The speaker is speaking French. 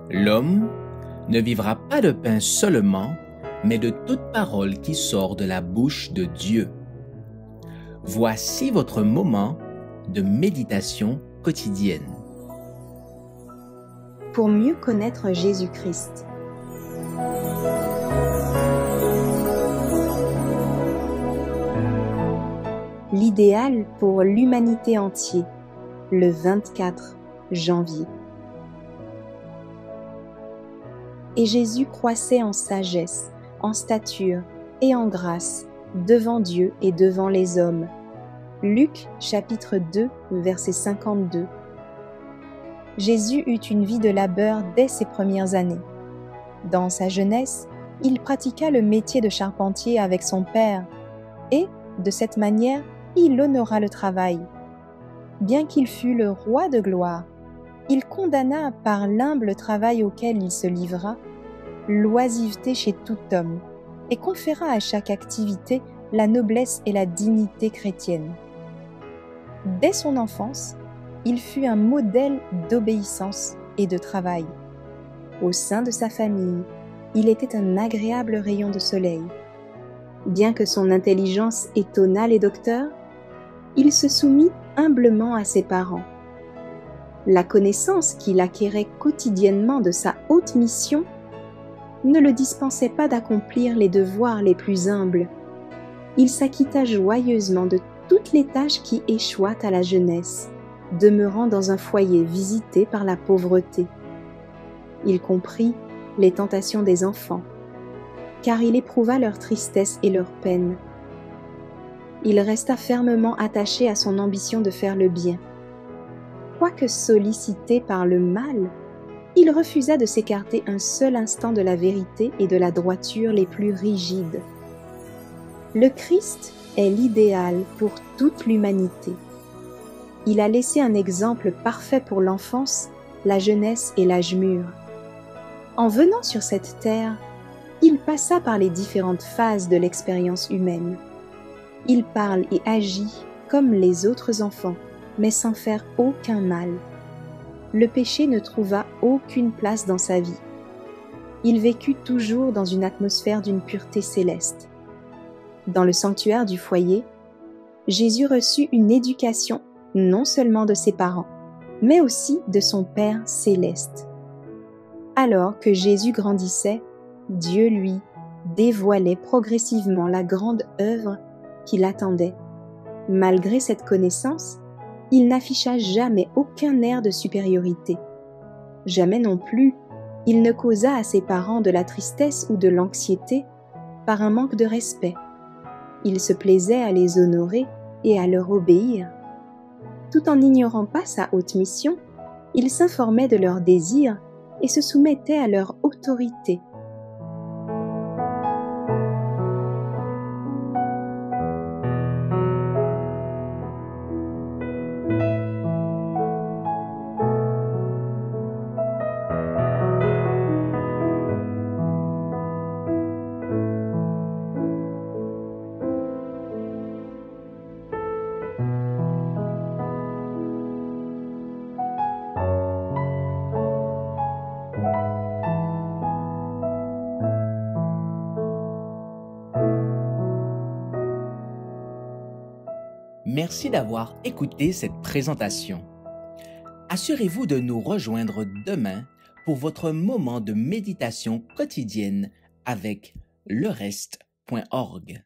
L'homme ne vivra pas de pain seulement, mais de toute parole qui sort de la bouche de Dieu. Voici votre moment de méditation quotidienne. Pour mieux connaître Jésus-Christ. L'idéal pour l'humanité entière, le 24 janvier. Et Jésus croissait en sagesse, en stature et en grâce devant Dieu et devant les hommes. Luc chapitre 2, verset 52. Jésus eut une vie de labeur dès ses premières années. Dans sa jeunesse, il pratiqua le métier de charpentier avec son père et, de cette manière, il honora le travail. Bien qu'il fût le roi de gloire, il condamna par l'humble travail auquel il se livra l'oisiveté chez tout homme et conféra à chaque activité la noblesse et la dignité chrétienne. Dès son enfance, il fut un modèle d'obéissance et de travail. Au sein de sa famille, il était un agréable rayon de soleil. Bien que son intelligence étonnât les docteurs, il se soumit humblement à ses parents. La connaissance qu'il acquérait quotidiennement de sa haute mission ne le dispensait pas d'accomplir les devoirs les plus humbles. Il s'acquitta joyeusement de toutes les tâches qui échouent à la jeunesse, demeurant dans un foyer visité par la pauvreté. Il comprit les tentations des enfants, car il éprouva leur tristesse et leur peine. Il resta fermement attaché à son ambition de faire le bien. Quoique sollicité par le mal, il refusa de s'écarter un seul instant de la vérité et de la droiture les plus rigides. Le Christ est l'idéal pour toute l'humanité. Il a laissé un exemple parfait pour l'enfance, la jeunesse et l'âge mûr. En venant sur cette terre, il passa par les différentes phases de l'expérience humaine. Il parle et agit comme les autres enfants, mais sans faire aucun mal. Le péché ne trouva aucune place dans sa vie. Il vécut toujours dans une atmosphère d'une pureté céleste. Dans le sanctuaire du foyer, Jésus reçut une éducation non seulement de ses parents, mais aussi de son Père céleste. Alors que Jésus grandissait, Dieu lui dévoilait progressivement la grande œuvre qui l'attendait. Malgré cette connaissance, il n'afficha jamais aucun air de supériorité. Jamais non plus, il ne causa à ses parents de la tristesse ou de l'anxiété par un manque de respect. Il se plaisait à les honorer et à leur obéir. Tout en n'ignorant pas sa haute mission, il s'informait de leurs désirs et se soumettait à leur autorité. Merci d'avoir écouté cette présentation. Assurez-vous de nous rejoindre demain pour votre moment de méditation quotidienne avec lereste.org.